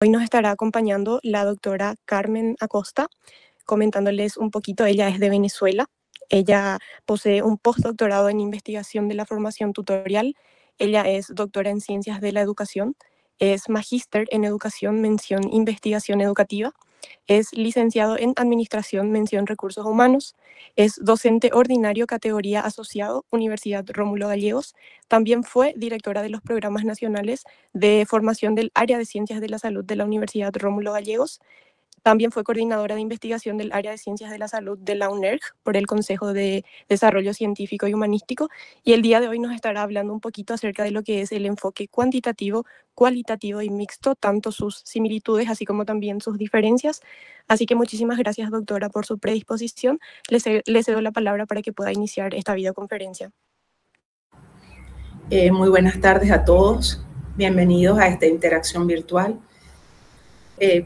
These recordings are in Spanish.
Hoy nos estará acompañando la doctora Carmen Acosta, comentándoles un poquito. Ella es de Venezuela. Ella posee un postdoctorado en investigación de la formación tutorial. Ella es doctora en ciencias de la educación. Es magíster en educación, mención investigación educativa. Es licenciado en Administración, mención Recursos Humanos. Es docente ordinario categoría asociado, Universidad Rómulo Gallegos. También fue directora de los programas nacionales de formación del área de Ciencias de la Salud de la Universidad Rómulo Gallegos. También fue coordinadora de investigación del área de Ciencias de la Salud de la UNERJ por el Consejo de Desarrollo Científico y Humanístico, y el día de hoy nos estará hablando un poquito acerca de lo que es el enfoque cuantitativo, cualitativo y mixto, tanto sus similitudes así como también sus diferencias. Así que muchísimas gracias, doctora, por su predisposición. Le cedo la palabra para que pueda iniciar esta videoconferencia. Muy buenas tardes a todos. Bienvenidos a esta interacción virtual.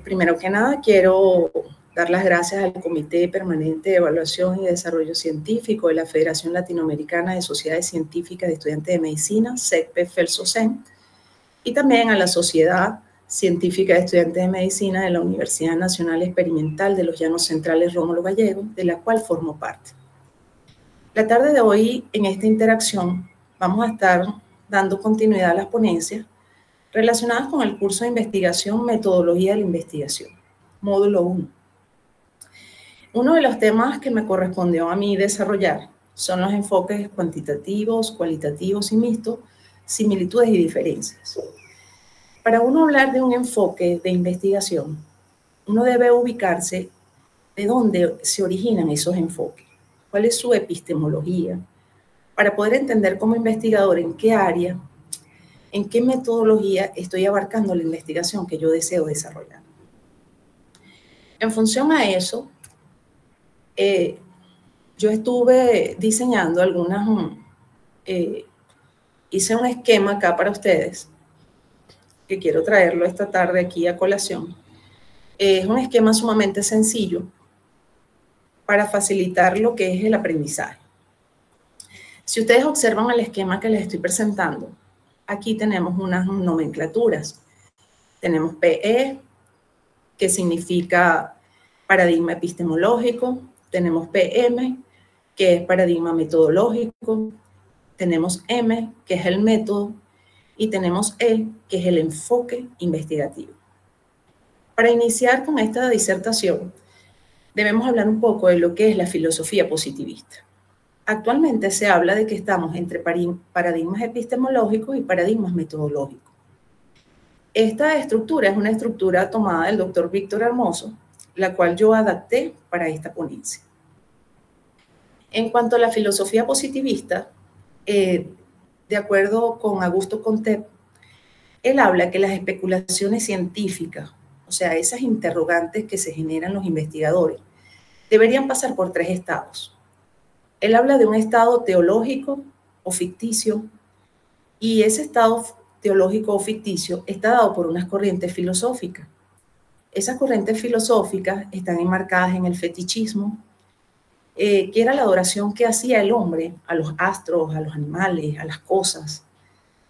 Primero que nada, quiero dar las gracias al Comité Permanente de Evaluación y Desarrollo Científico de la Federación Latinoamericana de Sociedades Científicas de Estudiantes de Medicina, SECPE-FELSOCEN, y también a la Sociedad Científica de Estudiantes de Medicina de la Universidad Nacional Experimental de los Llanos Centrales Rómulo Gallegos, de la cual formo parte. La tarde de hoy, en esta interacción, vamos a estar dando continuidad a las ponencias relacionadas con el curso de investigación Metodología de la Investigación, módulo 1. Uno de los temas que me correspondió a mí desarrollar son los enfoques cuantitativos, cualitativos y mixtos, similitudes y diferencias. Para uno hablar de un enfoque de investigación, uno debe ubicarse de dónde se originan esos enfoques, cuál es su epistemología, para poder entender como investigador en qué área, en qué metodología estoy abarcando la investigación que yo deseo desarrollar. En función a eso, yo estuve diseñando hice un esquema acá para ustedes, que quiero traerlo esta tarde aquí a colación. Es un esquema sumamente sencillo para facilitar lo que es el aprendizaje. Si ustedes observan el esquema que les estoy presentando, aquí tenemos unas nomenclaturas. Tenemos PE, que significa paradigma epistemológico. Tenemos PM, que es paradigma metodológico. Tenemos M, que es el método. Y tenemos E, que es el enfoque investigativo. Para iniciar con esta disertación, debemos hablar un poco de lo que es la filosofía positivista. Actualmente se habla de que estamos entre paradigmas epistemológicos y paradigmas metodológicos. Esta estructura es una estructura tomada del doctor Víctor Hermoso, la cual yo adapté para esta ponencia. En cuanto a la filosofía positivista, de acuerdo con Augusto Comte, él habla que las especulaciones científicas, o sea, esas interrogantes que se generan los investigadores, deberían pasar por 3 estados. Él habla de un estado teológico o ficticio, y ese estado teológico o ficticio está dado por unas corrientes filosóficas. Esas corrientes filosóficas están enmarcadas en el fetichismo, que era la adoración que hacía el hombre a los astros, a los animales, a las cosas.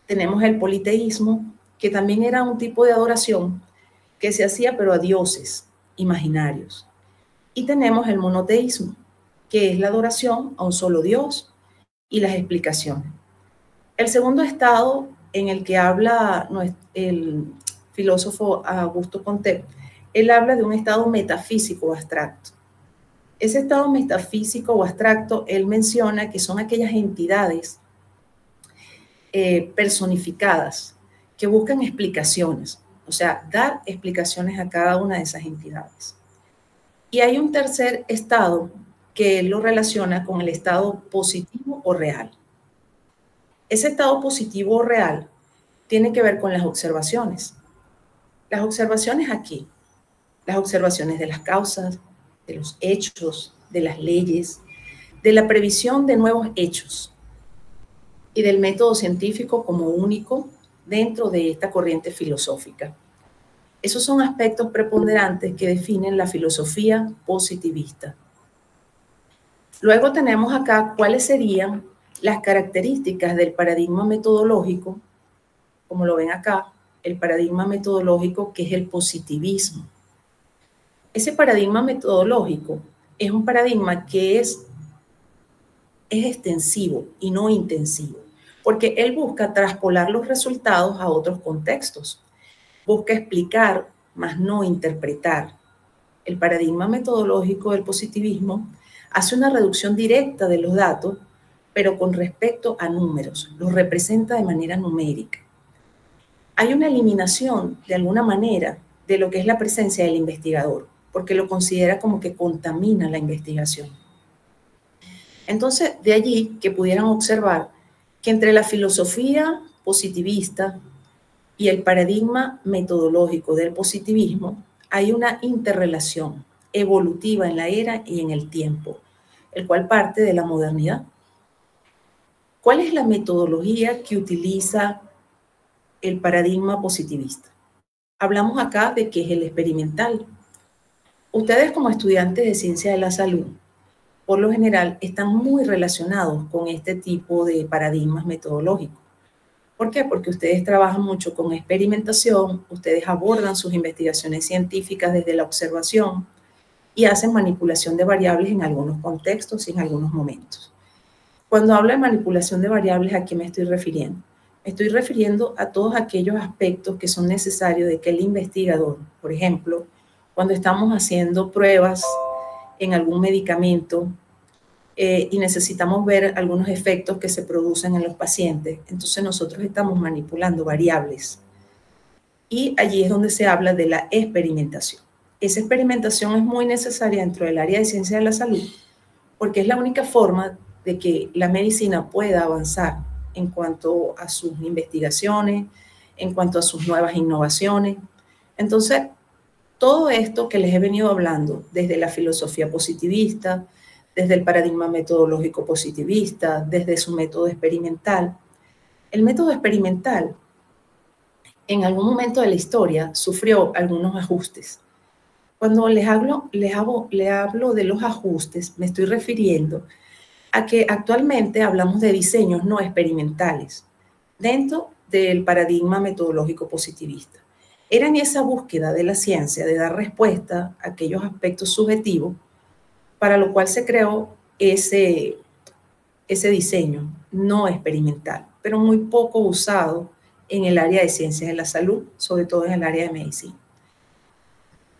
Tenemos el politeísmo, que también era un tipo de adoración que se hacía pero a dioses imaginarios. Y tenemos el monoteísmo, que es la adoración a un solo Dios y las explicaciones. El segundo estado en el que habla el filósofo Augusto Comte, él habla de un estado metafísico o abstracto. Ese estado metafísico o abstracto, él menciona que son aquellas entidades personificadas que buscan explicaciones, o sea, dar explicaciones a cada una de esas entidades. Y hay un tercer estado que él lo relaciona con el estado positivo o real. Ese estado positivo o real tiene que ver con las observaciones. Las observaciones aquí, las observaciones de las causas, de los hechos, de las leyes, de la previsión de nuevos hechos y del método científico como único dentro de esta corriente filosófica. Esos son aspectos preponderantes que definen la filosofía positivista. Luego tenemos acá cuáles serían las características del paradigma metodológico, como lo ven acá, el paradigma metodológico, que es el positivismo. Ese paradigma metodológico es un paradigma que es extensivo y no intensivo, porque él busca traspolar los resultados a otros contextos, busca explicar, más no interpretar. El paradigma metodológico del positivismo hace una reducción directa de los datos, pero con respecto a números, los representa de manera numérica. Hay una eliminación, de alguna manera, de lo que es la presencia del investigador, porque lo considera como que contamina la investigación. Entonces, de allí que pudieran observar que entre la filosofía positivista y el paradigma metodológico del positivismo hay una interrelación evolutiva en la era y en el tiempo, el cual parte de la modernidad. ¿Cuál es la metodología que utiliza el paradigma positivista? Hablamos acá de que es el experimental. Ustedes como estudiantes de ciencia de la salud, por lo general, están muy relacionados con este tipo de paradigmas metodológicos. ¿Por qué? Porque ustedes trabajan mucho con experimentación, ustedes abordan sus investigaciones científicas desde la observación y hacen manipulación de variables en algunos contextos y en algunos momentos. Cuando hablo de manipulación de variables, ¿a qué me estoy refiriendo? Me estoy refiriendo a todos aquellos aspectos que son necesarios de que el investigador, por ejemplo, cuando estamos haciendo pruebas en algún medicamento y necesitamos ver algunos efectos que se producen en los pacientes, entonces nosotros estamos manipulando variables. Y allí es donde se habla de la experimentación. Esa experimentación es muy necesaria dentro del área de ciencia de la salud, porque es la única forma de que la medicina pueda avanzar en cuanto a sus investigaciones, en cuanto a sus nuevas innovaciones. Entonces, todo esto que les he venido hablando, desde la filosofía positivista, desde el paradigma metodológico positivista, desde su método experimental. El método experimental, en algún momento de la historia, sufrió algunos ajustes. Cuando les hablo de los ajustes, me estoy refiriendo a que actualmente hablamos de diseños no experimentales dentro del paradigma metodológico positivista. Era en esa búsqueda de la ciencia de dar respuesta a aquellos aspectos subjetivos para lo cual se creó ese diseño no experimental, pero muy poco usado en el área de ciencias de la salud, sobre todo en el área de medicina.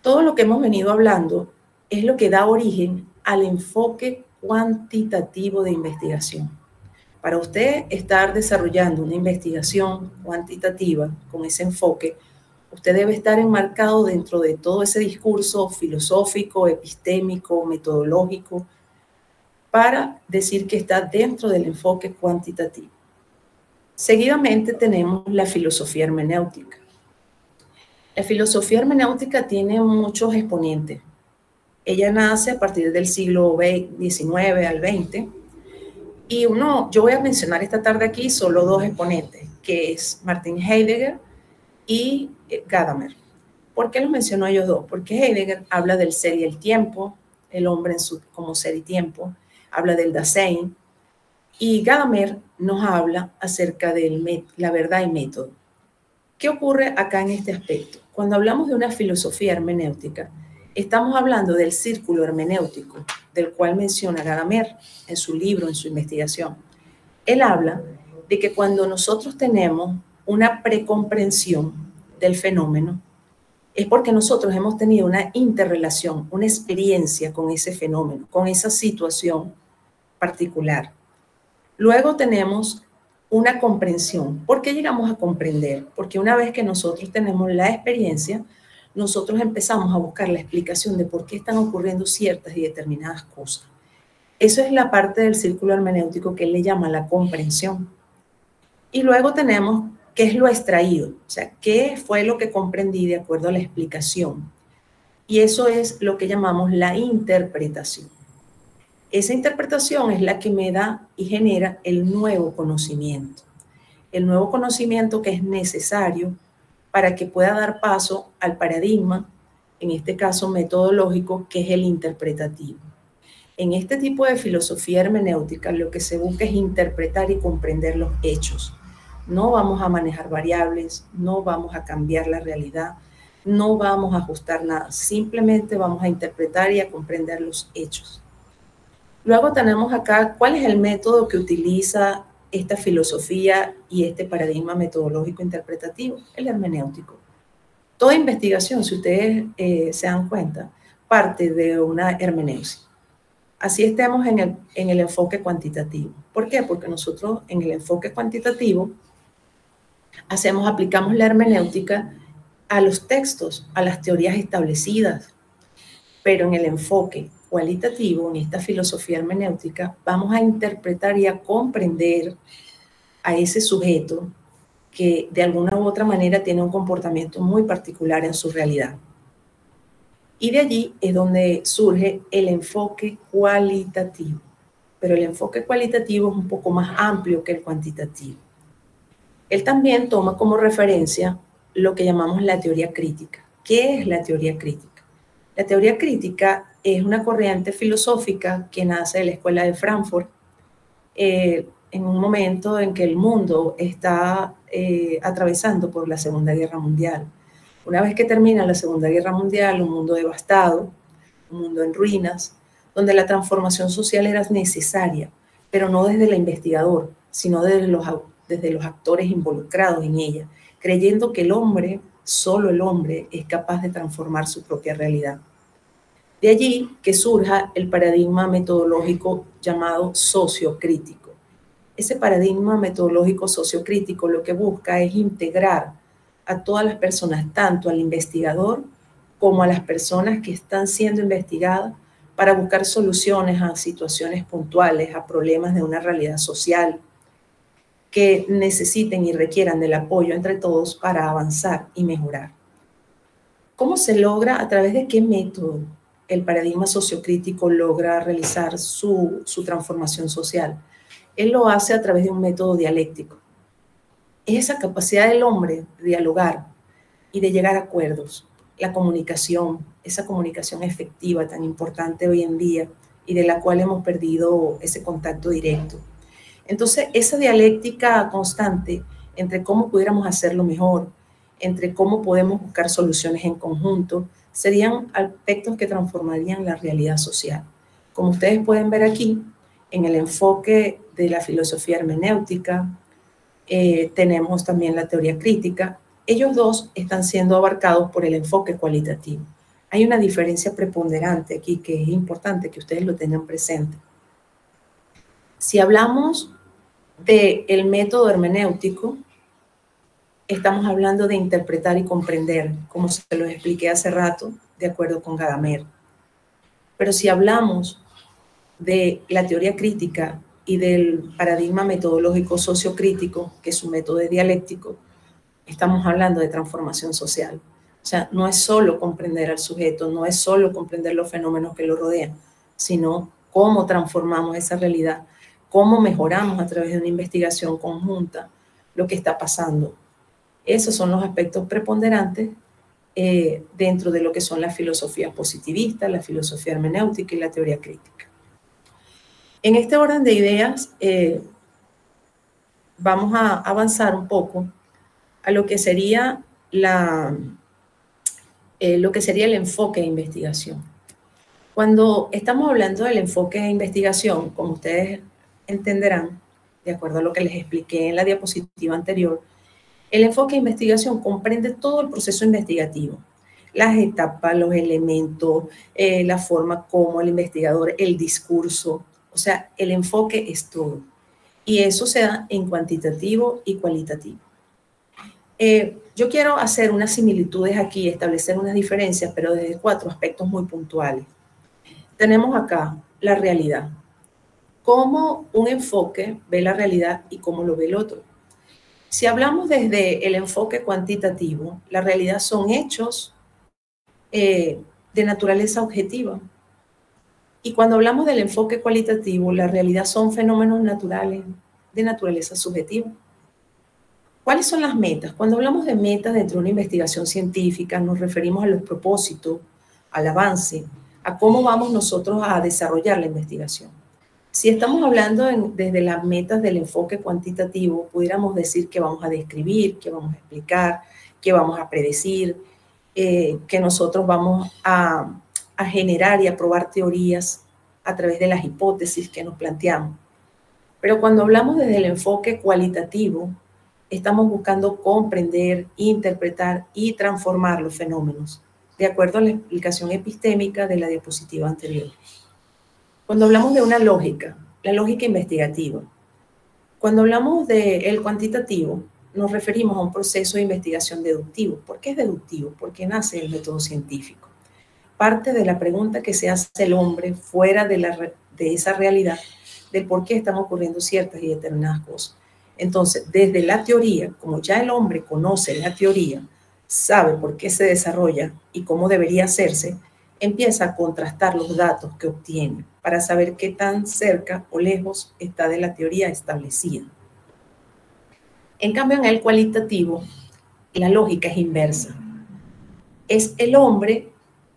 Todo lo que hemos venido hablando es lo que da origen al enfoque cuantitativo de investigación. Para usted estar desarrollando una investigación cuantitativa con ese enfoque, usted debe estar enmarcado dentro de todo ese discurso filosófico, epistémico, metodológico, para decir que está dentro del enfoque cuantitativo. Seguidamente tenemos la filosofía hermenéutica. La filosofía hermenéutica tiene muchos exponentes. Ella nace a partir del siglo XIX al XX. Y yo voy a mencionar esta tarde aquí solo dos exponentes, que es Martin Heidegger y Gadamer. ¿Por qué los menciono a ellos dos? Porque Heidegger habla del ser y el tiempo, el hombre como ser y tiempo, habla del Dasein, y Gadamer nos habla acerca de la verdad y método. ¿Qué ocurre acá en este aspecto? Cuando hablamos de una filosofía hermenéutica, estamos hablando del círculo hermenéutico, del cual menciona Gadamer en su libro, en su investigación. Él habla de que cuando nosotros tenemos una precomprensión del fenómeno, es porque nosotros hemos tenido una interrelación, una experiencia con ese fenómeno, con esa situación particular. Luego tenemos una comprensión. ¿Por qué llegamos a comprender? Porque una vez que nosotros tenemos la experiencia, nosotros empezamos a buscar la explicación de por qué están ocurriendo ciertas y determinadas cosas. Eso es la parte del círculo hermenéutico que él le llama la comprensión. Y luego tenemos qué es lo extraído, o sea, qué fue lo que comprendí de acuerdo a la explicación. Y eso es lo que llamamos la interpretación. Esa interpretación es la que me da y genera el nuevo conocimiento. El nuevo conocimiento que es necesario para que pueda dar paso al paradigma, en este caso metodológico, que es el interpretativo. En este tipo de filosofía hermenéutica lo que se busca es interpretar y comprender los hechos. No vamos a manejar variables, no vamos a cambiar la realidad, no vamos a ajustar nada, simplemente vamos a interpretar y a comprender los hechos. Luego tenemos acá cuál es el método que utiliza esta filosofía y este paradigma metodológico interpretativo, el hermenéutico. Toda investigación, si ustedes se dan cuenta, parte de una hermeneusis. Así estemos en el enfoque cuantitativo. ¿Por qué? Porque nosotros en el enfoque cuantitativo aplicamos la hermenéutica a los textos, a las teorías establecidas, pero en el enfoque cualitativo, en esta filosofía hermenéutica, vamos a interpretar y a comprender a ese sujeto que de alguna u otra manera tiene un comportamiento muy particular en su realidad. Y de allí es donde surge el enfoque cualitativo. Pero el enfoque cualitativo es un poco más amplio que el cuantitativo. Él también toma como referencia lo que llamamos la teoría crítica. ¿Qué es la teoría crítica? La teoría crítica es una corriente filosófica que nace de la Escuela de Frankfurt en un momento en que el mundo está atravesando por la Segunda Guerra Mundial. Una vez que termina la Segunda Guerra Mundial, un mundo devastado, un mundo en ruinas, donde la transformación social era necesaria, pero no desde el investigador, sino desde los actores involucrados en ella, creyendo que el hombre, solo el hombre, es capaz de transformar su propia realidad. De allí que surja el paradigma metodológico llamado sociocrítico. Ese paradigma metodológico sociocrítico lo que busca es integrar a todas las personas, tanto al investigador como a las personas que están siendo investigadas, para buscar soluciones a situaciones puntuales, a problemas de una realidad social que necesiten y requieran del apoyo entre todos para avanzar y mejorar. ¿Cómo se logra? ¿A través de qué método el paradigma sociocrítico logra realizar su transformación social? Él lo hace a través de un método dialéctico. Es esa capacidad del hombre de dialogar y de llegar a acuerdos, la comunicación, esa comunicación efectiva tan importante hoy en día y de la cual hemos perdido ese contacto directo. Entonces, esa dialéctica constante entre cómo pudiéramos hacerlo mejor, entre cómo podemos buscar soluciones en conjunto, serían aspectos que transformarían la realidad social. Como ustedes pueden ver aquí, en el enfoque de la filosofía hermenéutica, tenemos también la teoría crítica. Ellos dos están siendo abarcados por el enfoque cualitativo. Hay una diferencia preponderante aquí que es importante que ustedes lo tengan presente. Si hablamos del método hermenéutico, estamos hablando de interpretar y comprender, como se los expliqué hace rato, de acuerdo con Gadamer. Pero si hablamos de la teoría crítica y del paradigma metodológico sociocrítico, que es un método dialéctico, estamos hablando de transformación social. O sea, no es solo comprender al sujeto, no es solo comprender los fenómenos que lo rodean, sino cómo transformamos esa realidad, cómo mejoramos a través de una investigación conjunta lo que está pasando. Esos son los aspectos preponderantes dentro de lo que son las filosofías positivistas, la filosofía hermenéutica y la teoría crítica. En este orden de ideas, vamos a avanzar un poco a lo que sería el enfoque de investigación. Cuando estamos hablando del enfoque de investigación, como ustedes entenderán, de acuerdo a lo que les expliqué en la diapositiva anterior, el enfoque de investigación comprende todo el proceso investigativo, las etapas, los elementos, la forma como el investigador, el discurso, o sea, el enfoque es todo. Y eso se da en cuantitativo y cualitativo. Yo quiero hacer unas similitudes aquí, establecer unas diferencias, pero desde 4 aspectos muy puntuales. Tenemos acá la realidad. Cómo un enfoque ve la realidad y cómo lo ve el otro. Si hablamos desde el enfoque cuantitativo, la realidad son hechos de naturaleza objetiva. Y cuando hablamos del enfoque cualitativo, la realidad son fenómenos naturales de naturaleza subjetiva. ¿Cuáles son las metas? Cuando hablamos de metas dentro de una investigación científica, nos referimos a los propósitos, al avance, a cómo vamos nosotros a desarrollar la investigación. Si estamos hablando desde las metas del enfoque cuantitativo, pudiéramos decir que vamos a describir, que vamos a explicar, que vamos a predecir, que nosotros vamos a generar y a probar teorías a través de las hipótesis que nos planteamos. Pero cuando hablamos desde el enfoque cualitativo, estamos buscando comprender, interpretar y transformar los fenómenos, de acuerdo a la explicación epistémica de la diapositiva anterior. Cuando hablamos de una lógica, la lógica investigativa, cuando hablamos del cuantitativo, nos referimos a un proceso de investigación deductivo. ¿Por qué es deductivo? Porque nace el método científico. Parte de la pregunta que se hace el hombre fuera de esa realidad, del por qué están ocurriendo ciertas y determinadas cosas. Entonces, desde la teoría, como ya el hombre conoce la teoría, sabe por qué se desarrolla y cómo debería hacerse, empieza a contrastar los datos que obtiene para saber qué tan cerca o lejos está de la teoría establecida. En cambio, en el cualitativo, la lógica es inversa. Es el hombre,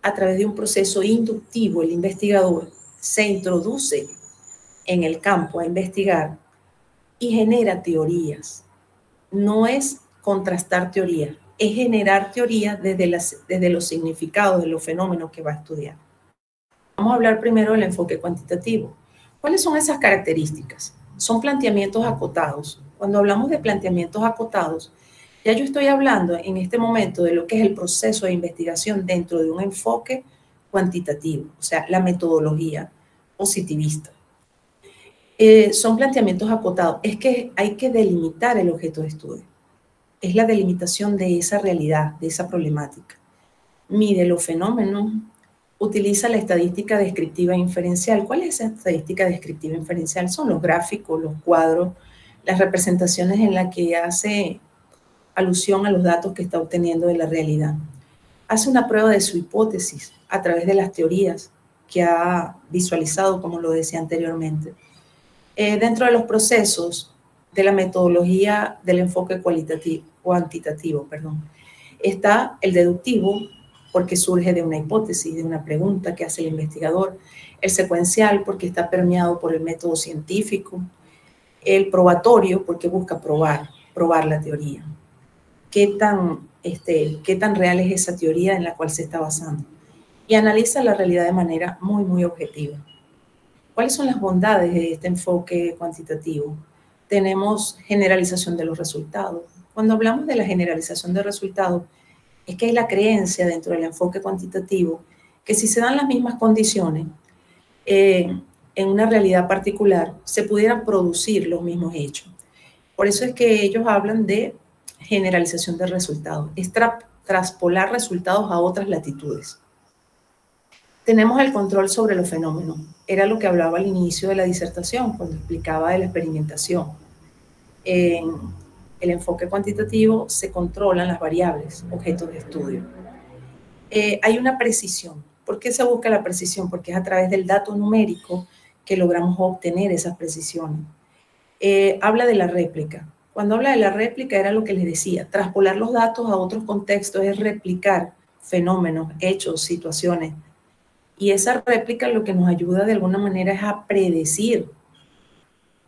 a través de un proceso inductivo, el investigador se introduce en el campo a investigar y genera teorías. No es contrastar teorías, es generar teorías desde los significados de los fenómenos que va a estudiar. Vamos a hablar primero del enfoque cuantitativo. ¿Cuáles son esas características? Son planteamientos acotados. Cuando hablamos de planteamientos acotados, ya yo estoy hablando en este momento de lo que es el proceso de investigación dentro de un enfoque cuantitativo, o sea, la metodología positivista. Son planteamientos acotados. Es que hay que delimitar el objeto de estudio. Es la delimitación de esa realidad, de esa problemática. Mide los fenómenos, utiliza la estadística descriptiva e inferencial. ¿Cuál es esa estadística descriptiva e inferencial? Son los gráficos, los cuadros, las representaciones en las que hace alusión a los datos que está obteniendo de la realidad. Hace una prueba de su hipótesis a través de las teorías que ha visualizado, como lo decía anteriormente. Dentro de los procesos de la metodología del enfoque cuantitativo, está el deductivo, porque surge de una hipótesis, de una pregunta que hace el investigador; el secuencial, porque está permeado por el método científico; el probatorio, porque busca probar la teoría. ¿Qué tan real es esa teoría en la cual se está basando? Y analiza la realidad de manera muy, muy objetiva. ¿Cuáles son las bondades de este enfoque cuantitativo? Tenemos generalización de los resultados. Cuando hablamos de la generalización de resultados, es que hay la creencia dentro del enfoque cuantitativo que si se dan las mismas condiciones en una realidad particular, se pudieran producir los mismos hechos. Por eso es que ellos hablan de generalización de resultados. Es traspolar resultados a otras latitudes. Tenemos el control sobre los fenómenos. Era lo que hablaba al inicio de la disertación, cuando explicaba de la experimentación. En el enfoque cuantitativo se controlan las variables, objetos de estudio. Hay una precisión. ¿Por qué se busca la precisión? Porque es a través del dato numérico que logramos obtener esas precisiones. Habla de la réplica. Cuando habla de la réplica era lo que les decía, traspolar los datos a otros contextos es replicar fenómenos, hechos, situaciones. Y esa réplica lo que nos ayuda de alguna manera es a predecir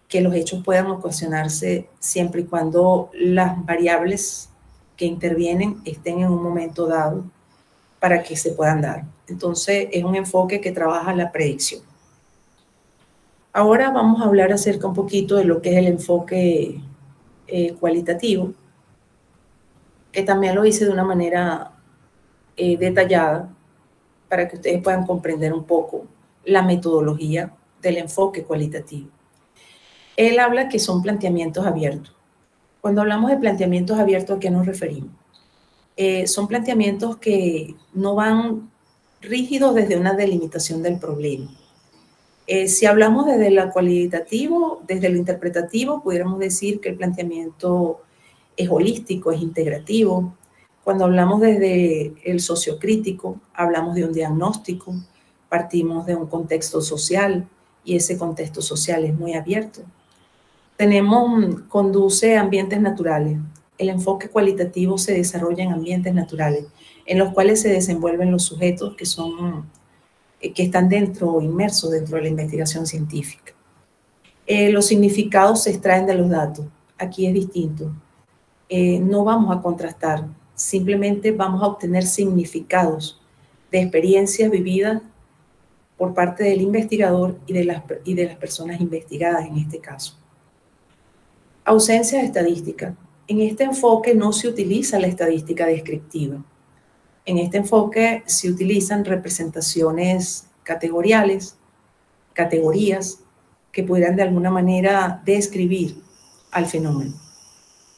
que los hechos puedan ocasionarse siempre y cuando las variables que intervienen estén en un momento dado para que se puedan dar. Entonces, es un enfoque que trabaja la predicción. Ahora vamos a hablar acerca un poquito de lo que es el enfoque cualitativo, que también lo hice de una manera detallada para que ustedes puedan comprender un poco la metodología del enfoque cualitativo. Él habla que son planteamientos abiertos. Cuando hablamos de planteamientos abiertos, ¿a qué nos referimos? Son planteamientos que no van rígidos desde una delimitación del problema. Si hablamos desde lo cualitativo, desde lo interpretativo, pudiéramos decir que el planteamiento es holístico, es integrativo. Cuando hablamos desde el sociocrítico, hablamos de un diagnóstico, partimos de un contexto social y ese contexto social es muy abierto. Conduce a ambientes naturales. El enfoque cualitativo se desarrolla en ambientes naturales, en los cuales se desenvuelven los sujetos que están inmersos dentro de la investigación científica. Los significados se extraen de los datos. Aquí es distinto. No vamos a contrastar, simplemente vamos a obtener significados de experiencias vividas por parte del investigador y de las personas investigadas en este caso. Ausencia de estadística. En este enfoque no se utiliza la estadística descriptiva. En este enfoque se utilizan representaciones categoriales, categorías que pudieran de alguna manera describir al fenómeno.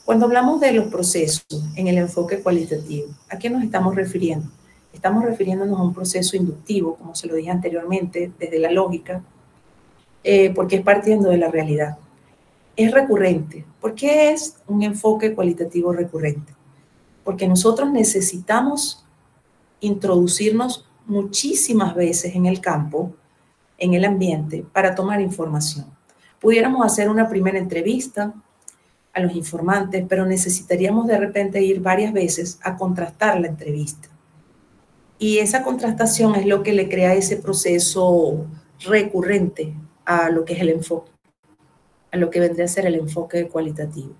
Cuando hablamos de los procesos en el enfoque cualitativo, ¿a qué nos estamos refiriendo? Estamos refiriéndonos a un proceso inductivo, como se lo dije anteriormente, desde la lógica, porque es partiendo de la realidad. Es recurrente. ¿Por qué es un enfoque cualitativo recurrente? Porque nosotros necesitamos introducirnos muchísimas veces en el campo, en el ambiente, para tomar información. Pudiéramos hacer una primera entrevista a los informantes, pero necesitaríamos de repente ir varias veces a contrastar la entrevista. Y esa contrastación es lo que le crea ese proceso recurrente a lo que es el enfoque, a lo que vendría a ser el enfoque cualitativo.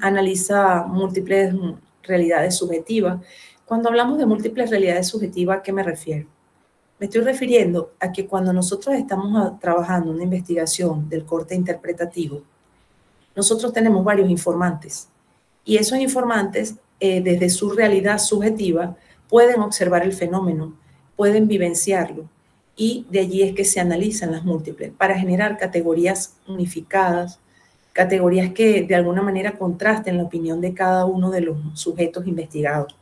Analiza múltiples realidades subjetivas. Cuando hablamos de múltiples realidades subjetivas, ¿a qué me refiero? Me estoy refiriendo a que cuando nosotros estamos trabajando una investigación del corte interpretativo, nosotros tenemos varios informantes y esos informantes, desde su realidad subjetiva, pueden observar el fenómeno, pueden vivenciarlo y de allí es que se analizan las múltiples para generar categorías unificadas, categorías que de alguna manera contrasten la opinión de cada uno de los sujetos investigados.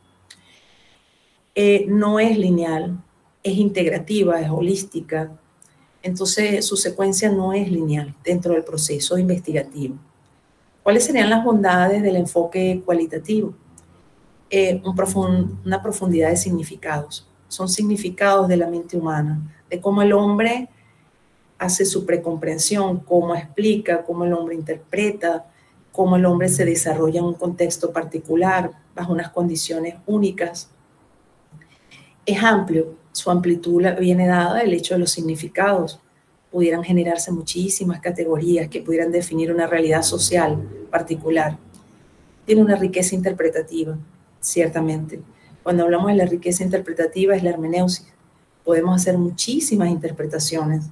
No es lineal, es integrativa, es holística, entonces su secuencia no es lineal dentro del proceso investigativo. ¿Cuáles serían las bondades del enfoque cualitativo? Una profundidad de significados. Son significados de la mente humana, de cómo el hombre hace su precomprensión, cómo explica, cómo el hombre interpreta, cómo el hombre se desarrolla en un contexto particular, bajo unas condiciones únicas. Es amplio, su amplitud viene dada del hecho de los significados. Pudieran generarse muchísimas categorías que pudieran definir una realidad social particular. Tiene una riqueza interpretativa, ciertamente. Cuando hablamos de la riqueza interpretativa es la hermeneusis. Podemos hacer muchísimas interpretaciones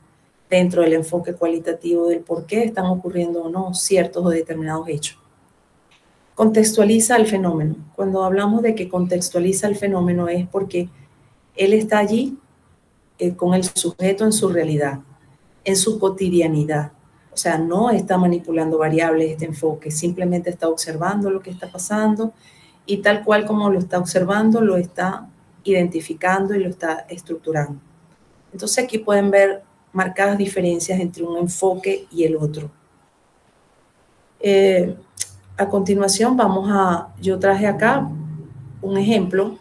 dentro del enfoque cualitativo del por qué están ocurriendo o no ciertos o determinados hechos. Contextualiza el fenómeno. Cuando hablamos de que contextualiza el fenómeno es porque él está allí con el sujeto en su realidad, en su cotidianidad. O sea, no está manipulando variables este enfoque, simplemente está observando lo que está pasando y tal cual como lo está observando, lo está identificando y lo está estructurando. Entonces aquí pueden ver marcadas diferencias entre un enfoque y el otro. A continuación yo traje acá un ejemplo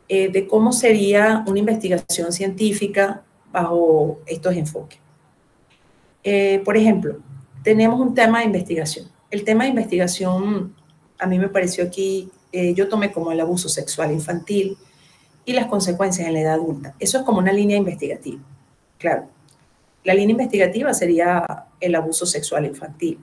de cómo sería una investigación científica bajo estos enfoques. Por ejemplo, tenemos un tema de investigación. El tema de investigación, a mí me pareció aquí, yo tomé como el abuso sexual infantil y las consecuencias en la edad adulta. Eso es como una línea investigativa. Claro, la línea investigativa sería el abuso sexual infantil.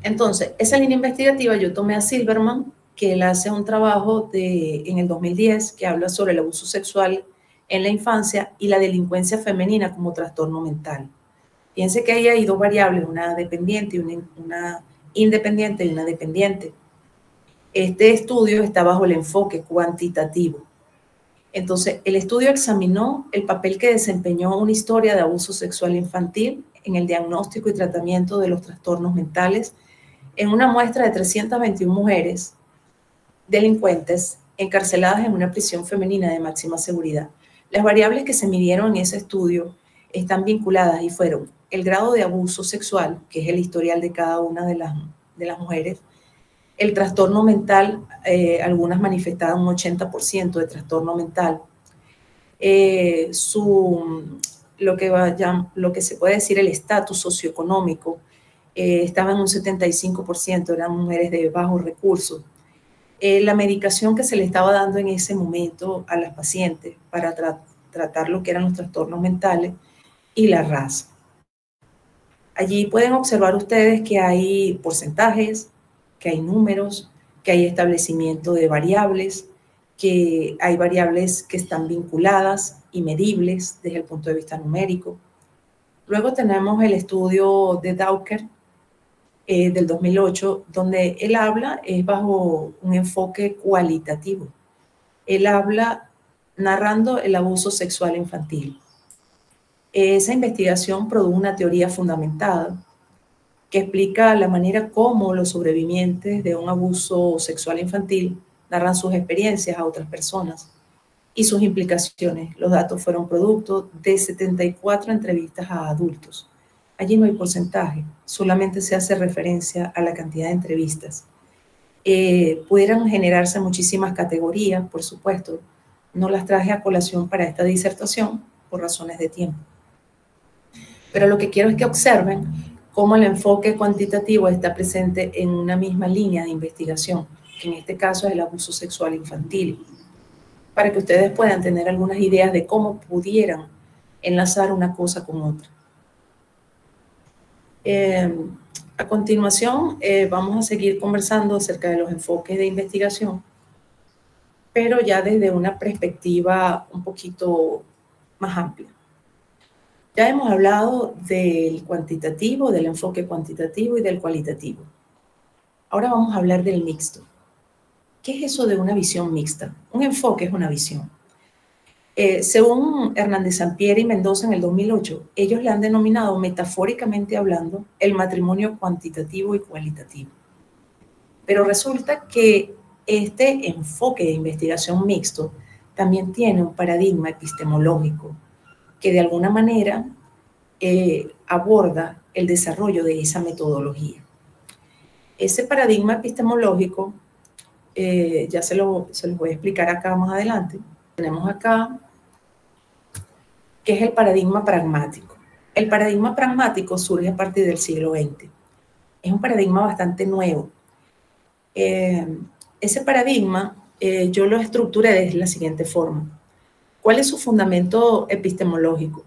Entonces, esa línea investigativa yo tomé a Silverman, que él hace un trabajo en el 2010 que habla sobre el abuso sexual en la infancia y la delincuencia femenina como trastorno mental. Fíjense que ahí hay dos variables, una dependiente y una independiente y una dependiente. Este estudio está bajo el enfoque cuantitativo. Entonces, el estudio examinó el papel que desempeñó una historia de abuso sexual infantil en el diagnóstico y tratamiento de los trastornos mentales en una muestra de 321 mujeres delincuentes encarceladas en una prisión femenina de máxima seguridad. Las variables que se midieron en ese estudio están vinculadas y fueron el grado de abuso sexual, que es el historial de cada una de las mujeres, el trastorno mental, algunas manifestaban un 80% de trastorno mental, lo que se puede decir el estatus socioeconómico, estaba en un 75%, eran mujeres de bajos recursos. La medicación que se le estaba dando en ese momento a las pacientes para tratar lo que eran los trastornos mentales y la raza. Allí pueden observar ustedes que hay porcentajes, que hay números, que hay establecimiento de variables, que hay variables que están vinculadas y medibles desde el punto de vista numérico. Luego tenemos el estudio de Dawker del 2008, donde él habla bajo un enfoque cualitativo. Él habla narrando el abuso sexual infantil. Esa investigación produjo una teoría fundamentada que explica la manera como los sobrevivientes de un abuso sexual infantil narran sus experiencias a otras personas y sus implicaciones. Los datos fueron producto de 74 entrevistas a adultos. Allí no hay porcentaje, solamente se hace referencia a la cantidad de entrevistas. Pudieran generarse muchísimas categorías, por supuesto. No las traje a colación para esta disertación por razones de tiempo. Pero lo que quiero es que observen cómo el enfoque cuantitativo está presente en una misma línea de investigación, que en este caso es el abuso sexual infantil, para que ustedes puedan tener algunas ideas de cómo pudieran enlazar una cosa con otra. A continuación, vamos a seguir conversando acerca de los enfoques de investigación, pero ya desde una perspectiva un poquito más amplia. Ya hemos hablado del cuantitativo, del enfoque cuantitativo y del cualitativo. Ahora vamos a hablar del mixto. ¿Qué es eso de una visión mixta? Un enfoque es una visión. Según Hernández Sampieri y Mendoza en el 2008, ellos le han denominado, metafóricamente hablando, el matrimonio cuantitativo y cualitativo. Pero resulta que este enfoque de investigación mixto también tiene un paradigma epistemológico que de alguna manera aborda el desarrollo de esa metodología. Ese paradigma epistemológico, ya se los voy a explicar acá más adelante. Tenemos acá que es el paradigma pragmático. El paradigma pragmático surge a partir del siglo XX. Es un paradigma bastante nuevo. Ese paradigma yo lo estructuré de la siguiente forma. ¿Cuál es su fundamento epistemológico?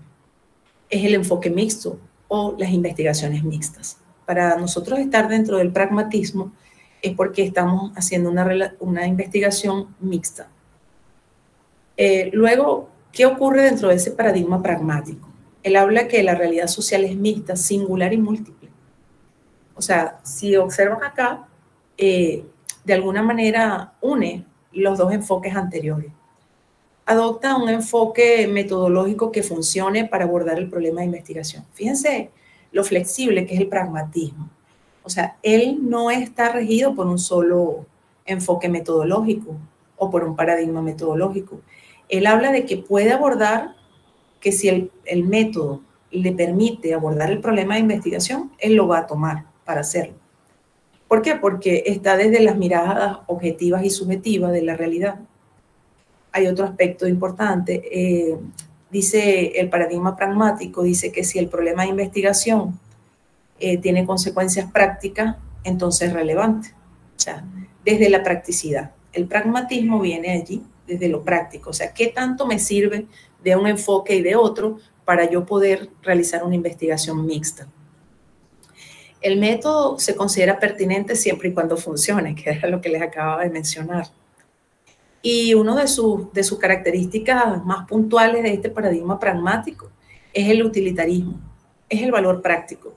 Es el enfoque mixto o las investigaciones mixtas. Para nosotros estar dentro del pragmatismo es porque estamos haciendo una investigación mixta. Luego, ¿qué ocurre dentro de ese paradigma pragmático? Él habla que la realidad social es mixta, singular y múltiple. O sea, si observan acá, de alguna manera une los dos enfoques anteriores. Adopta un enfoque metodológico que funcione para abordar el problema de investigación. Fíjense lo flexible que es el pragmatismo. O sea, él no está regido por un solo enfoque metodológico o por un paradigma metodológico. Él habla de que puede abordar, que si el método le permite abordar el problema de investigación, él lo va a tomar para hacerlo. ¿Por qué? Porque está desde las miradas objetivas y subjetivas de la realidad. Hay otro aspecto importante. Dice el paradigma pragmático, dice que si el problema de investigación tiene consecuencias prácticas, entonces es relevante. O sea, desde la practicidad. El pragmatismo viene allí desde lo práctico. O sea, ¿qué tanto me sirve de un enfoque y de otro para yo poder realizar una investigación mixta? El método se considera pertinente siempre y cuando funcione, que era lo que les acababa de mencionar. Y una de sus características más puntuales de este paradigma pragmático es el utilitarismo, es el valor práctico,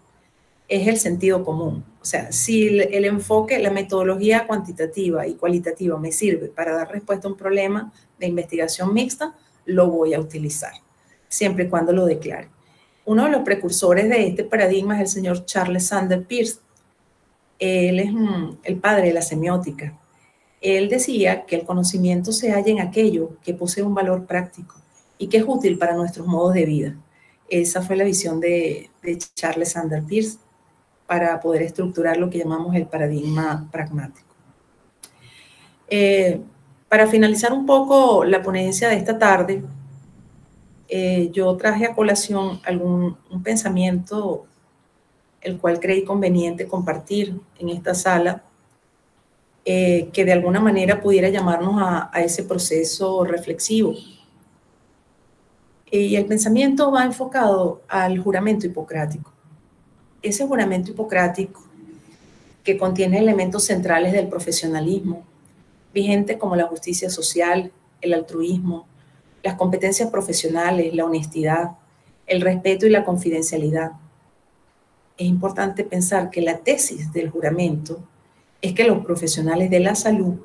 es el sentido común. O sea, si el enfoque, la metodología cuantitativa y cualitativa me sirve para dar respuesta a un problema de investigación mixta, lo voy a utilizar, siempre y cuando lo declare. Uno de los precursores de este paradigma es el señor Charles Sanders Peirce. Él es el padre de la semiótica. Él decía que el conocimiento se halla en aquello que posee un valor práctico y que es útil para nuestros modos de vida. Esa fue la visión de Charles Sanders Peirce para poder estructurar lo que llamamos el paradigma pragmático. Para finalizar un poco la ponencia de esta tarde, yo traje a colación un pensamiento el cual creí conveniente compartir en esta sala, que de alguna manera pudiera llamarnos a ese proceso reflexivo. Y el pensamiento va enfocado al juramento hipocrático. Ese juramento hipocrático que contiene elementos centrales del profesionalismo, vigentes como la justicia social, el altruismo, las competencias profesionales, la honestidad, el respeto y la confidencialidad. Es importante pensar que la tesis del juramento es que los profesionales de la salud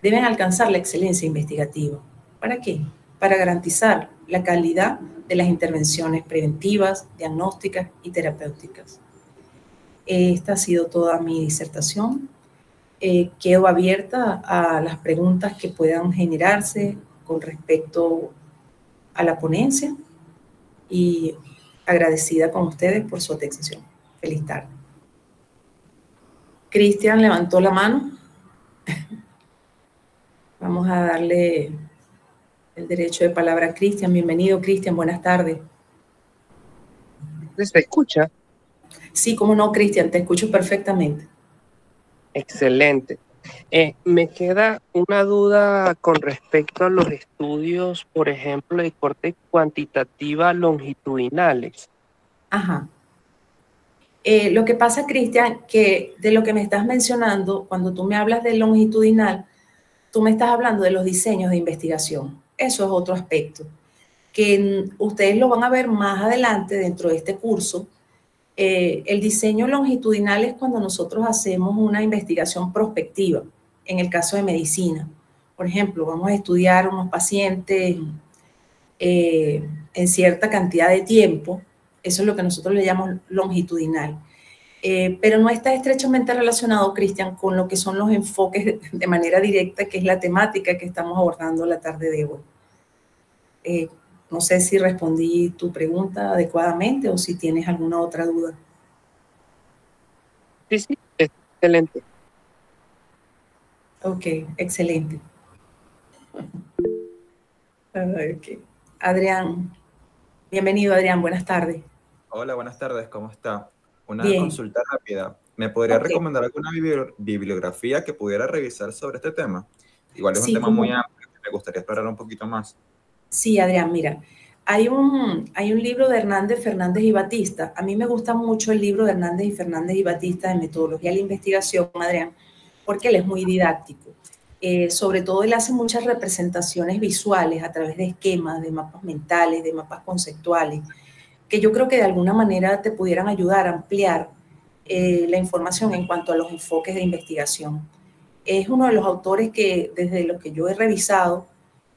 deben alcanzar la excelencia investigativa. ¿Para qué? Para garantizar la calidad de las intervenciones preventivas, diagnósticas y terapéuticas. Esta ha sido toda mi disertación. Quedo abierta a las preguntas que puedan generarse con respecto a la ponencia y agradecida con ustedes por su atención. Feliz tarde. Cristian levantó la mano. Vamos a darle el derecho de palabra a Cristian. Bienvenido, Cristian. Buenas tardes. ¿Se escucha? Sí, cómo no, Cristian. Te escucho perfectamente. Excelente. Me queda una duda con respecto a los estudios, por ejemplo, de corte cuantitativa longitudinales. Ajá. Lo que pasa, Cristian, que de lo que me estás mencionando, cuando tú me hablas de longitudinal, tú me estás hablando de los diseños de investigación. Eso es otro aspecto, que ustedes lo van a ver más adelante dentro de este curso. El diseño longitudinal es cuando nosotros hacemos una investigación prospectiva, en el caso de medicina. Por ejemplo, vamos a estudiar unos pacientes en cierta cantidad de tiempo. Eso es lo que nosotros le llamamos longitudinal. Pero no está estrechamente relacionado, Cristian, con lo que son los enfoques de manera directa, que es la temática que estamos abordando la tarde de hoy. No sé si respondí tu pregunta adecuadamente o si tienes alguna otra duda. Sí, excelente. Ok, excelente. Okay. Adrián, bienvenido, Adrián, buenas tardes. Hola, buenas tardes, ¿cómo está? Una Bien. consulta rápida. ¿Me podría recomendar alguna bibliografía que pudiera revisar sobre este tema? Igual es un tema muy amplio que me gustaría explorar un poquito más. Sí, Adrián, mira, hay un libro de Hernández, Fernández y Batista. A mí me gusta mucho el libro de Hernández y Fernández y Batista de metodología de la investigación, Adrián, porque él es muy didáctico. Sobre todo él hace muchas representaciones visuales a través de esquemas, de mapas mentales, de mapas conceptuales, que yo creo que de alguna manera te pudieran ayudar a ampliar la información en cuanto a los enfoques de investigación. Es uno de los autores que, desde lo que yo he revisado,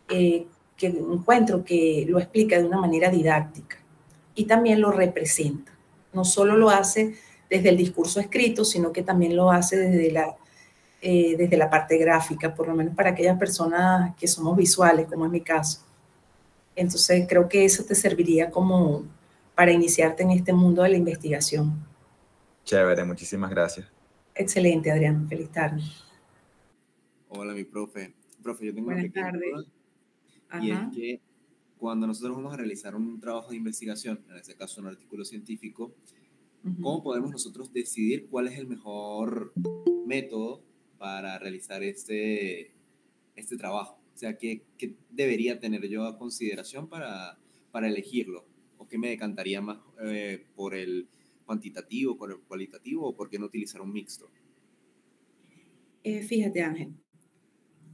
que encuentro que lo explica de una manera didáctica y también lo representa. No solo lo hace desde el discurso escrito, sino que también lo hace desde la parte gráfica, por lo menos para aquellas personas que somos visuales, como es mi caso. Entonces creo que eso te serviría como para iniciarte en este mundo de la investigación. Chévere, muchísimas gracias. Excelente, Adrián. Feliz tarde. Hola, mi profe. Profe, yo tengo Buenas una pequeña duda. Y es que cuando nosotros vamos a realizar un trabajo de investigación, en este caso un artículo científico, ¿cómo podemos nosotros decidir cuál es el mejor método para realizar este trabajo? O sea, ¿qué debería tener yo a consideración para elegirlo? ¿O qué me decantaría más por el cuantitativo, por el cualitativo, o por qué no utilizar un mixto? Fíjate, Ángel,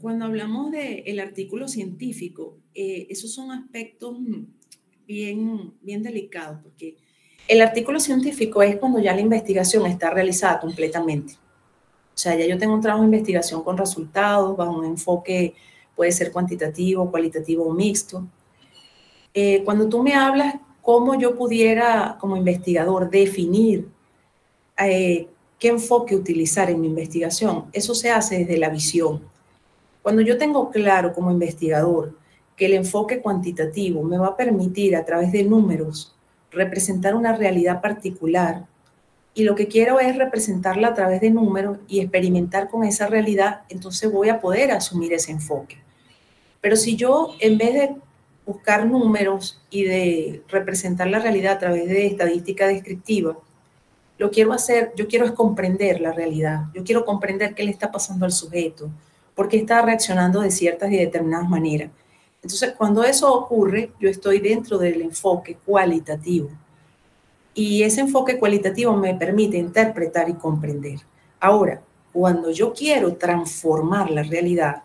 cuando hablamos del artículo científico, esos son aspectos bien delicados, porque el artículo científico es cuando ya la investigación está realizada completamente. O sea, ya yo tengo un trabajo de investigación con resultados, bajo un enfoque, puede ser cuantitativo, cualitativo o mixto. Cuando tú me hablas cómo yo pudiera, como investigador, definir qué enfoque utilizar en mi investigación, eso se hace desde la visión. Cuando yo tengo claro como investigador que el enfoque cuantitativo me va a permitir a través de números representar una realidad particular y lo que quiero es representarla a través de números y experimentar con esa realidad, entonces voy a poder asumir ese enfoque. Pero si yo, en vez de buscar números y de representar la realidad a través de estadística descriptiva, lo quiero hacer, yo quiero es comprender la realidad, yo quiero comprender qué le está pasando al sujeto, por qué está reaccionando de ciertas y determinadas maneras. Entonces, cuando eso ocurre, yo estoy dentro del enfoque cualitativo. Y ese enfoque cualitativo me permite interpretar y comprender. Ahora, cuando yo quiero transformar la realidad,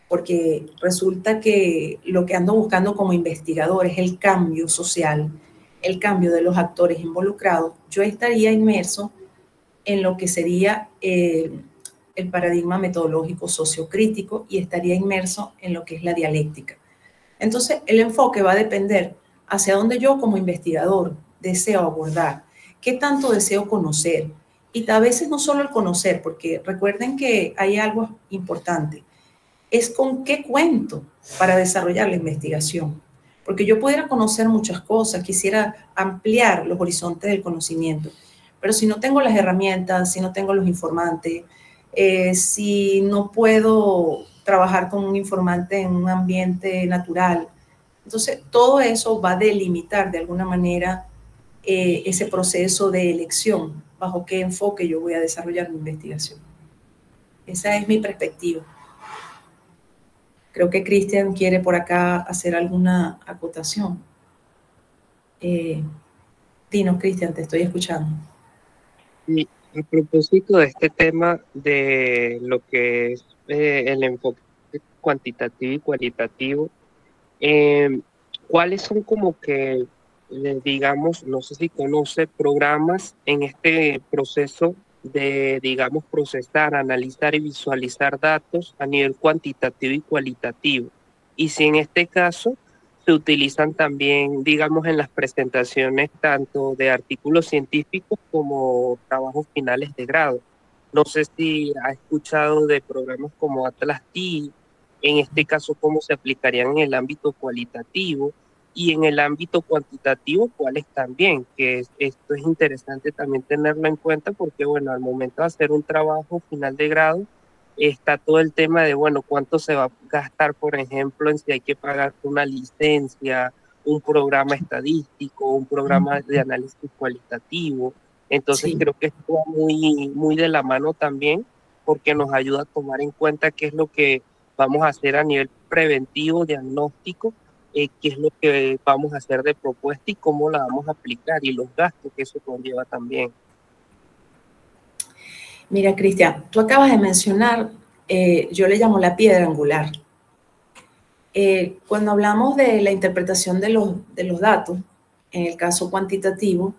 porque resulta que lo que ando buscando como investigador es el cambio social, el cambio de los actores involucrados, yo estaría inmerso en lo que sería el paradigma metodológico sociocrítico y estaría inmerso en lo que es la dialéctica. Entonces, el enfoque va a depender hacia dónde yo como investigador deseo abordar, qué tanto deseo conocer. Y a veces no solo el conocer, porque recuerden que hay algo importante, es con qué cuento para desarrollar la investigación. Porque yo pudiera conocer muchas cosas, quisiera ampliar los horizontes del conocimiento, pero si no tengo las herramientas, si no tengo los informantes, si no puedo trabajar con un informante en un ambiente natural, entonces todo eso va a delimitar de alguna manera ese proceso de elección, bajo qué enfoque yo voy a desarrollar mi investigación. Esa es mi perspectiva. Creo que Cristian quiere por acá hacer alguna acotación. Dinos, Cristian, te estoy escuchando. Y a propósito de este tema de lo que es el enfoque cuantitativo y cualitativo, ¿cuáles son como que, digamos, no sé si conoce programas en este proceso de, digamos, procesar, analizar y visualizar datos a nivel cuantitativo y cualitativo? Y si en este caso se utilizan también, digamos, en las presentaciones tanto de artículos científicos como trabajos finales de grado. No sé si ha escuchado de programas como Atlas-T, en este caso, cómo se aplicarían en el ámbito cualitativo y en el ámbito cuantitativo, cuáles también, que esto es interesante también tenerlo en cuenta porque, bueno, al momento de hacer un trabajo final de grado, está todo el tema de, bueno, cuánto se va a gastar, por ejemplo, en si hay que pagar una licencia, un programa estadístico, un programa de análisis cualitativo. Entonces, creo que esto va muy de la mano también porque nos ayuda a tomar en cuenta qué es lo que vamos a hacer a nivel preventivo, diagnóstico, qué es lo que vamos a hacer de propuesta y cómo la vamos a aplicar y los gastos que eso conlleva también. Mira, Cristian, tú acabas de mencionar, yo le llamo la piedra angular. Cuando hablamos de la interpretación de los datos, en el caso cuantitativo,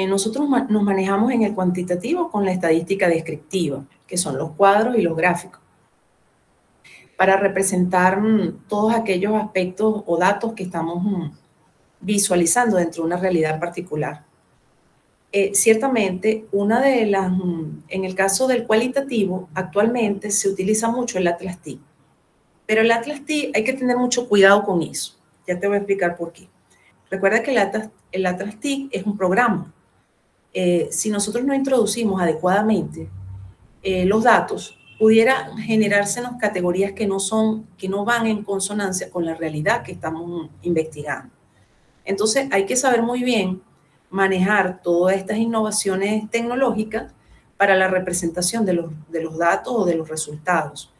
nosotros nos manejamos en el cuantitativo con la estadística descriptiva, que son los cuadros y los gráficos, para representar todos aquellos aspectos o datos que estamos visualizando dentro de una realidad particular. Ciertamente, en el caso del cualitativo, actualmente se utiliza mucho el Atlas-T, pero el Atlas-T hay que tener mucho cuidado con eso. Ya te voy a explicar por qué. Recuerda que el Atlas-T es un programa. Si nosotros no introducimos adecuadamente los datos, pudiera generársenos categorías que no van en consonancia con la realidad que estamos investigando. Entonces, hay que saber muy bien manejar todas estas innovaciones tecnológicas para la representación de los datos o de los resultados.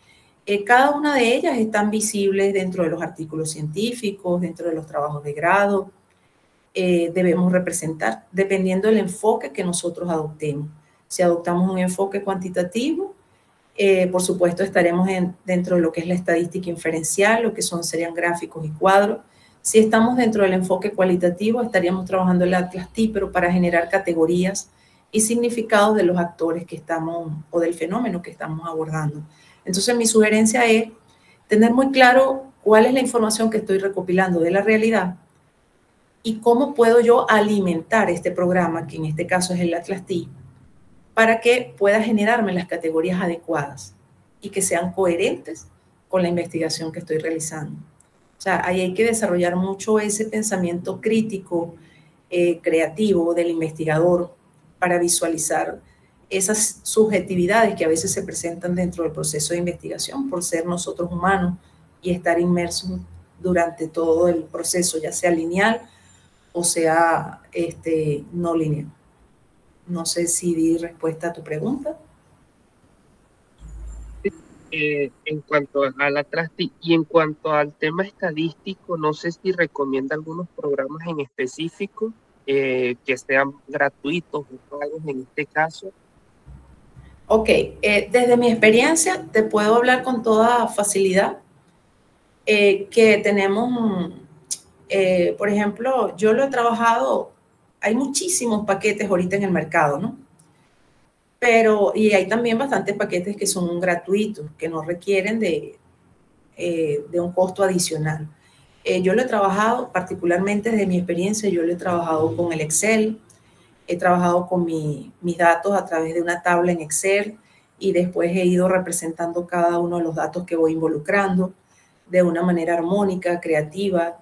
Cada una de ellas están visibles dentro de los artículos científicos, dentro de los trabajos de grado. Debemos representar, dependiendo del enfoque que nosotros adoptemos. Si adoptamos un enfoque cuantitativo, por supuesto estaremos dentro de lo que es la estadística inferencial, lo que serían gráficos y cuadros. Si estamos dentro del enfoque cualitativo, estaríamos trabajando el Atlas-T, pero para generar categorías y significados de los actores que estamos, o del fenómeno que estamos abordando. Entonces, mi sugerencia es tener muy claro cuál es la información que estoy recopilando de la realidad y cómo puedo yo alimentar este programa, que en este caso es el Atlas-T, para que pueda generarme las categorías adecuadas y que sean coherentes con la investigación que estoy realizando. O sea, ahí hay que desarrollar mucho ese pensamiento crítico, creativo del investigador para visualizar esas subjetividades que a veces se presentan dentro del proceso de investigación por ser nosotros humanos y estar inmersos durante todo el proceso, ya sea lineal o sea no lineal. No sé si di respuesta a tu pregunta. En cuanto a la trasti y en cuanto al tema estadístico, no sé si recomienda algunos programas en específico que sean gratuitos o pagos en este caso. Ok, desde mi experiencia te puedo hablar con toda facilidad que tenemos, por ejemplo, yo lo he trabajado, hay muchísimos paquetes ahorita en el mercado, ¿no? Pero, y hay también bastantes paquetes que son gratuitos, que no requieren de un costo adicional. Yo lo he trabajado, particularmente desde mi experiencia, yo lo he trabajado con el Excel, he trabajado con mis datos a través de una tabla en Excel y después he ido representando cada uno de los datos que voy involucrando de una manera armónica, creativa.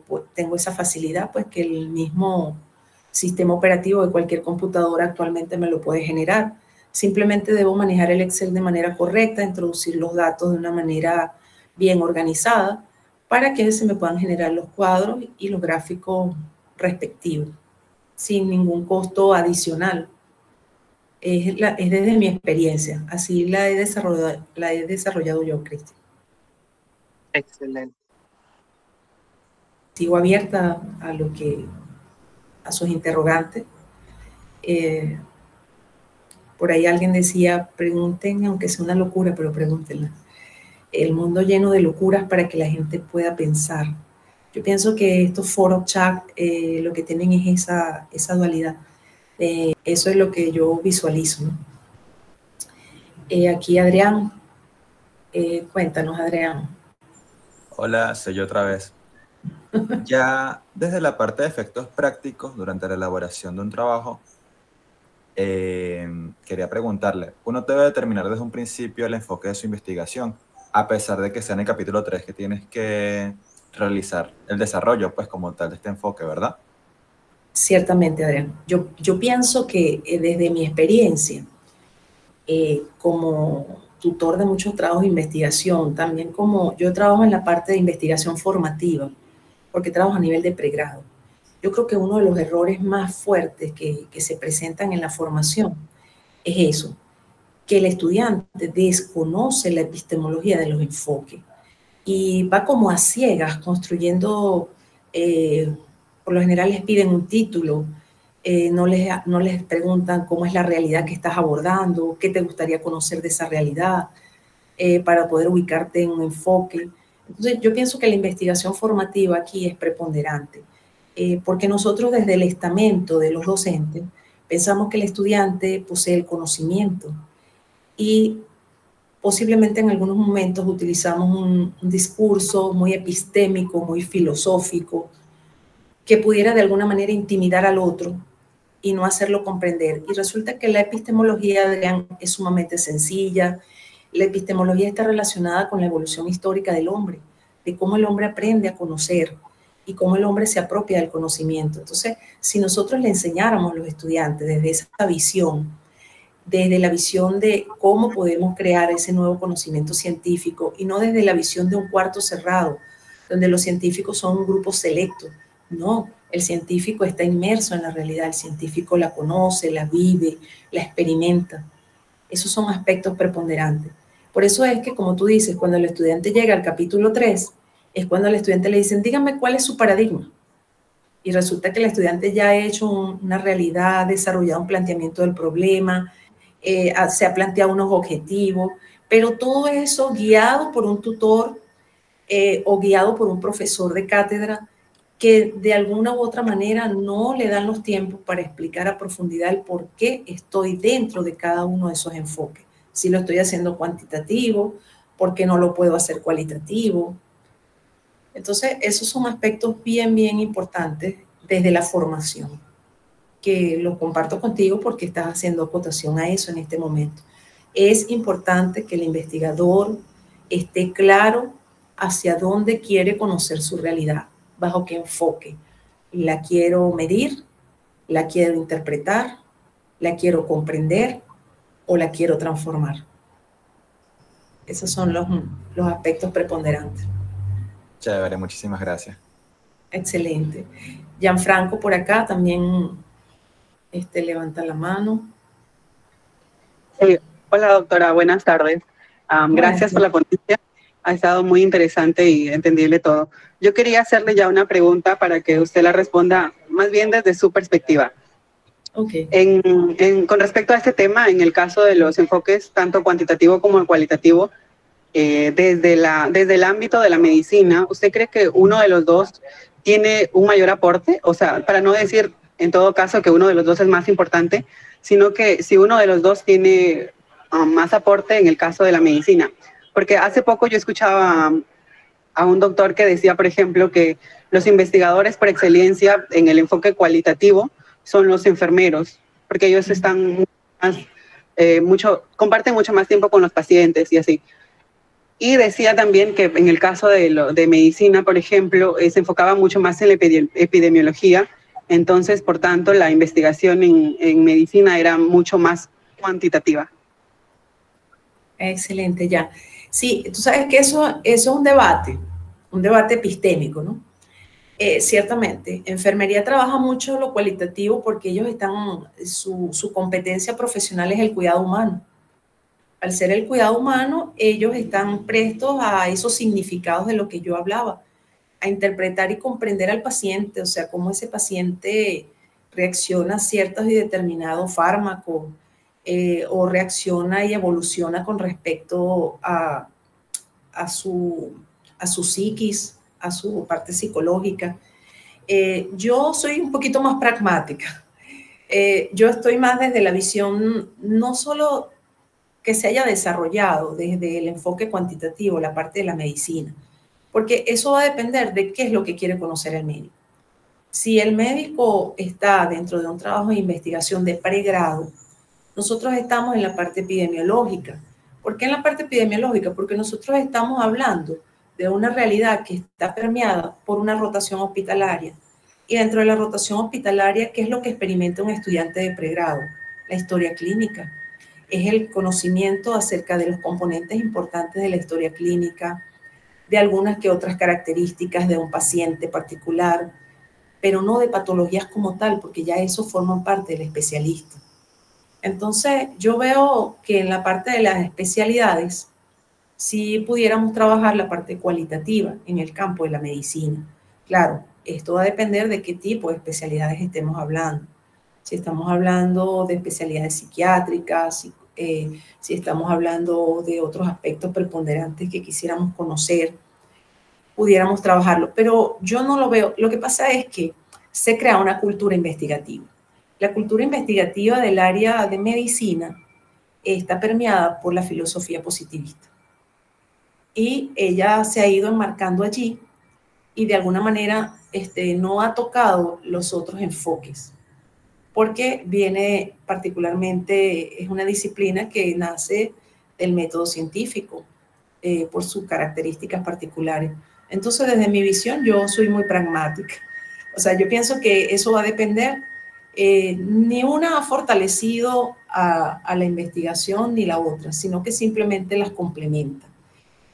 Pues tengo esa facilidad, pues que el mismo sistema operativo de cualquier computadora actualmente me lo puede generar. Simplemente debo manejar el Excel de manera correcta, introducir los datos de una manera bien organizada para que se me puedan generar los cuadros y los gráficos respectivos, sin ningún costo adicional. Es desde mi experiencia, así la he desarrollado yo, Cristian. Excelente. Sigo abierta a sus interrogantes. Por ahí alguien decía, pregunten, aunque sea una locura, pero pregúntenla. El mundo lleno de locuras para que la gente pueda pensar. Yo pienso que estos foros chat lo que tienen es esa dualidad. Eso es lo que yo visualizo, ¿no? Aquí Adrián, cuéntanos, Adrián. Hola, soy yo otra vez. Ya desde la parte de efectos prácticos durante la elaboración de un trabajo, quería preguntarle, uno debe determinar desde un principio el enfoque de su investigación, a pesar de que sea en el capítulo 3 que tienes que realizar el desarrollo, pues como tal de este enfoque, ¿verdad? Ciertamente, Adrián. Yo pienso que desde mi experiencia, como tutor de muchos trabajos de investigación, también como yo trabajo en la parte de investigación formativa, porque trabajo a nivel de pregrado. Yo creo que uno de los errores más fuertes que se presentan en la formación es eso, que el estudiante desconoce la epistemología de los enfoques y va como a ciegas construyendo, por lo general les piden un título, no les preguntan cómo es la realidad que estás abordando, qué te gustaría conocer de esa realidad, para poder ubicarte en un enfoque. Entonces, yo pienso que la investigación formativa aquí es preponderante, porque nosotros desde el estamento de los docentes pensamos que el estudiante posee el conocimiento y posiblemente en algunos momentos utilizamos un discurso muy epistémico, muy filosófico, que pudiera de alguna manera intimidar al otro y no hacerlo comprender. Y resulta que la epistemología, Adrián, es sumamente sencilla. La epistemología está relacionada con la evolución histórica del hombre, de cómo el hombre aprende a conocer y cómo el hombre se apropia del conocimiento. Entonces, si nosotros le enseñáramos a los estudiantes desde esa visión, desde la visión de cómo podemos crear ese nuevo conocimiento científico y no desde la visión de un cuarto cerrado, donde los científicos son un grupo selecto. No, el científico está inmerso en la realidad, el científico la conoce, la vive, la experimenta. Esos son aspectos preponderantes. Por eso es que, como tú dices, cuando el estudiante llega al capítulo 3, es cuando al estudiante le dicen, dígame cuál es su paradigma. Y resulta que el estudiante ya ha hecho una realidad, desarrollado un planteamiento del problema, se ha planteado unos objetivos, pero todo eso guiado por un tutor o guiado por un profesor de cátedra que de alguna u otra manera no le dan los tiempos para explicar a profundidad el por qué estoy dentro de cada uno de esos enfoques. Si lo estoy haciendo cuantitativo, por qué no lo puedo hacer cualitativo. Entonces, esos son aspectos bien, bien importantes desde la formación, que lo comparto contigo porque estás haciendo acotación a eso en este momento. Es importante que el investigador esté claro hacia dónde quiere conocer su realidad, bajo qué enfoque. ¿La quiero medir? ¿La quiero interpretar? ¿La quiero comprender? ¿O la quiero transformar? Esos son los aspectos preponderantes. Chévere, muchísimas gracias. Excelente. Gianfranco por acá también levanta la mano. Hola doctora, buenas tardes. Gracias por la ponencia. Ha estado muy interesante y entendible todo. Yo quería hacerle ya una pregunta para que usted la responda más bien desde su perspectiva. Okay. Con respecto a este tema, en el caso de los enfoques tanto cuantitativo como cualitativo, desde el ámbito de la medicina, ¿usted cree que uno de los dos tiene un mayor aporte? O sea, para no decir en todo caso que uno de los dos es más importante, sino que si uno de los dos tiene más aporte en el caso de la medicina. Porque hace poco yo escuchaba a un doctor que decía, por ejemplo, que los investigadores por excelencia en el enfoque cualitativo son los enfermeros, porque ellos están comparten mucho más tiempo con los pacientes y así. Y decía también que en el caso de medicina, por ejemplo, se enfocaba mucho más en la epidemiología, entonces, por tanto, la investigación en medicina era mucho más cuantitativa. Excelente, ya. Sí, tú sabes que eso es un debate epistémico, ¿no? Ciertamente, enfermería trabaja mucho lo cualitativo porque ellos su competencia profesional es el cuidado humano. Al ser el cuidado humano, ellos están prestos a esos significados de lo que yo hablaba, a interpretar y comprender al paciente, o sea, cómo ese paciente reacciona a ciertos y determinados fármacos, o reacciona y evoluciona con respecto a su psiquis, a su parte psicológica. Yo soy un poquito más pragmática. Yo estoy más desde la visión, no solo que se haya desarrollado desde el enfoque cuantitativo, la parte de la medicina, porque eso va a depender de qué es lo que quiere conocer el médico. Si el médico está dentro de un trabajo de investigación de pregrado, nosotros estamos en la parte epidemiológica. ¿Por qué en la parte epidemiológica? Porque nosotros estamos hablando de una realidad que está permeada por una rotación hospitalaria. Y dentro de la rotación hospitalaria, ¿qué es lo que experimenta un estudiante de pregrado? La historia clínica. Es el conocimiento acerca de los componentes importantes de la historia clínica, de algunas que otras características de un paciente particular, pero no de patologías como tal, porque ya eso forma parte del especialista. Entonces, yo veo que en la parte de las especialidades, sí pudiéramos trabajar la parte cualitativa en el campo de la medicina. Claro, esto va a depender de qué tipo de especialidades estemos hablando. Si estamos hablando de especialidades psiquiátricas, si estamos hablando de otros aspectos preponderantes que quisiéramos conocer, pudiéramos trabajarlo. Pero yo no lo veo. Lo que pasa es que se crea una cultura investigativa. La cultura investigativa del área de medicina está permeada por la filosofía positivista. Y ella se ha ido enmarcando allí y de alguna manera no ha tocado los otros enfoques, porque viene particularmente, es una disciplina que nace del método científico por sus características particulares. Entonces, desde mi visión, yo soy muy pragmática. O sea, yo pienso que eso va a depender. Ni una ha fortalecido a la investigación ni la otra, sino que simplemente las complementa.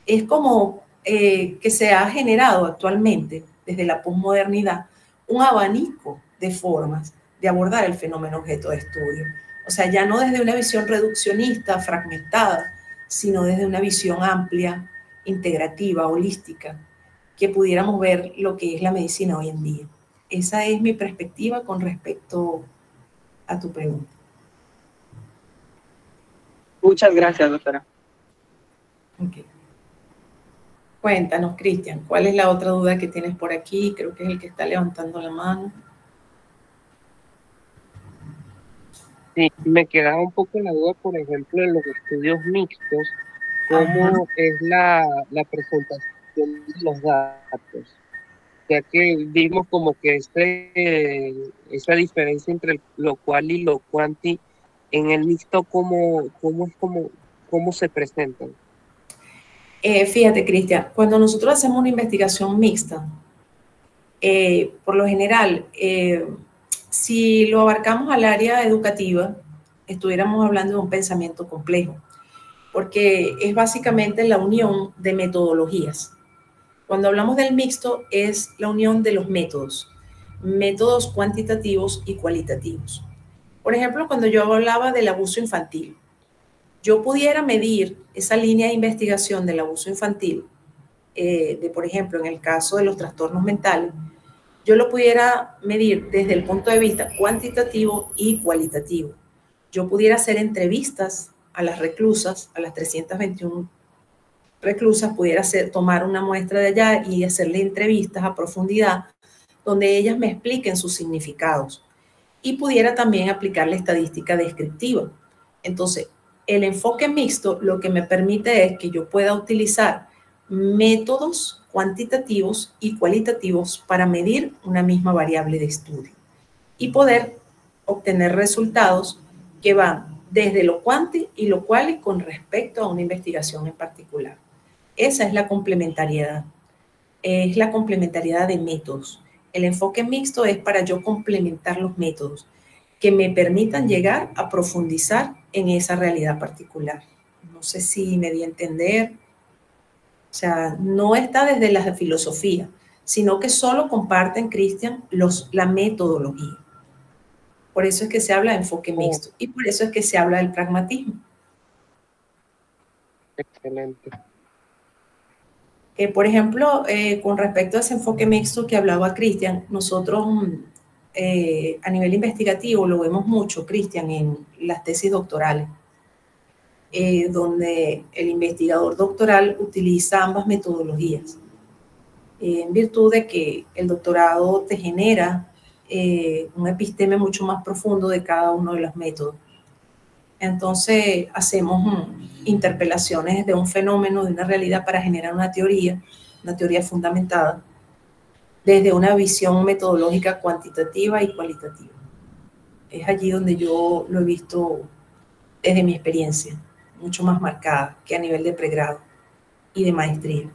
Es como que se ha generado actualmente, desde la posmodernidad, un abanico de formas de abordar el fenómeno objeto de estudio. O sea, ya no desde una visión reduccionista, fragmentada, sino desde una visión amplia, integrativa, holística, que pudiéramos ver lo que es la medicina hoy en día. Esa es mi perspectiva con respecto a tu pregunta. Muchas gracias, doctora. Okay. Cuéntanos, Cristian, ¿cuál es la otra duda que tienes por aquí? Creo que es el que está levantando la mano. Sí, me quedaba un poco la duda, por ejemplo, en los estudios mixtos, cómo es la presentación de los datos, ya que vimos como que esa diferencia entre lo cual y lo cuanti, en el mixto, ¿cómo se presentan? Fíjate, Cristian, cuando nosotros hacemos una investigación mixta, por lo general, si lo abarcamos al área educativa, estuviéramos hablando de un pensamiento complejo, porque es básicamente la unión de metodologías. Cuando hablamos del mixto, es la unión de los métodos cuantitativos y cualitativos. Por ejemplo, cuando yo hablaba del abuso infantil, yo pudiera medir esa línea de investigación del abuso infantil, por ejemplo, en el caso de los trastornos mentales, yo lo pudiera medir desde el punto de vista cuantitativo y cualitativo. Yo pudiera hacer entrevistas a las reclusas, a las 321 reclusas, pudiera tomar una muestra de allá y hacerle entrevistas a profundidad donde ellas me expliquen sus significados. Y pudiera también aplicar la estadística descriptiva. Entonces, el enfoque mixto lo que me permite es que yo pueda utilizar métodos cuantitativos y cualitativos para medir una misma variable de estudio y poder obtener resultados que van desde lo cuanti y lo quali con respecto a una investigación en particular. Esa es la complementariedad. Es la complementariedad de métodos. El enfoque mixto es para yo complementar los métodos que me permitan llegar a profundizar en esa realidad particular. No sé si me di a entender. O sea, no está desde la filosofía, sino que solo comparten, Cristian, la metodología. Por eso es que se habla de enfoque mixto y por eso es que se habla del pragmatismo. Excelente. Por ejemplo, con respecto a ese enfoque mixto que hablaba Cristian, nosotros a nivel investigativo lo vemos mucho, Cristian, en las tesis doctorales, donde el investigador doctoral utiliza ambas metodologías, en virtud de que el doctorado te genera un episteme mucho más profundo de cada uno de los métodos. Entonces hacemos interpelaciones de un fenómeno, de una realidad para generar una teoría fundamentada desde una visión metodológica cuantitativa y cualitativa. Es allí donde yo lo he visto desde mi experiencia, mucho más marcada que a nivel de pregrado y de maestría.